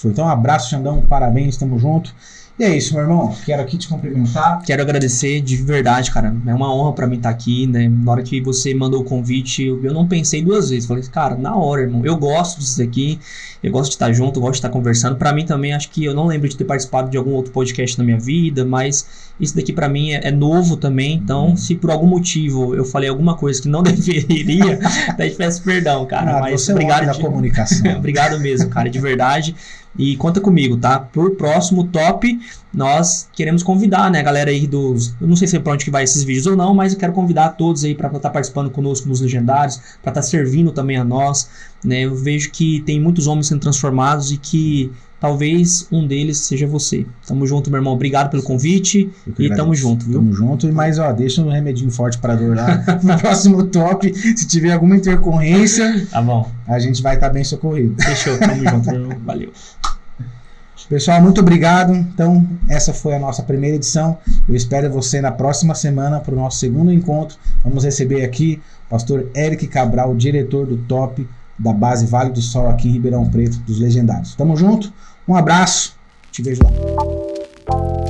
Então, um abraço, Xandão, parabéns, tamo junto. E é isso, meu irmão. Quero aqui te cumprimentar. Quero agradecer de verdade, cara. É uma honra pra mim estar aqui, né? Na hora que você mandou o convite, eu não pensei duas vezes. Falei, cara, na hora, irmão. Eu gosto disso aqui. Eu gosto de estar junto, eu gosto de estar conversando. Pra mim também, acho que eu não lembro de ter participado de algum outro podcast na minha vida, mas isso daqui pra mim é novo também. Então, se por algum motivo eu falei alguma coisa que não deveria, daí peço perdão, cara. Mas você obrigado da comunicação. Obrigado mesmo, cara, de verdade. E conta comigo, tá? Por próximo top, nós queremos convidar, né, a galera aí dos... Eu não sei se é pra onde que vai esses vídeos ou não, mas eu quero convidar todos aí pra estar participando conosco nos Legendários, pra estar servindo também a nós, né? Eu vejo que tem muitos homens sendo transformados e que talvez um deles seja você. Tamo junto, meu irmão. Obrigado pelo convite e tamo junto, viu? Tamo junto. Mas, ó, deixa um remedinho forte pra dor lá no próximo top. Se tiver alguma intercorrência, tá bom, a gente vai estar bem socorrido. Fechou, tamo junto, meu irmão. Valeu. Pessoal, muito obrigado. Então, essa foi a nossa primeira edição. Eu espero você na próxima semana para o nosso segundo encontro. Vamos receber aqui o pastor Eric Cabral, diretor do top da base Vale do Sol aqui em Ribeirão Preto, dos Legendários. Tamo junto, um abraço, te vejo lá.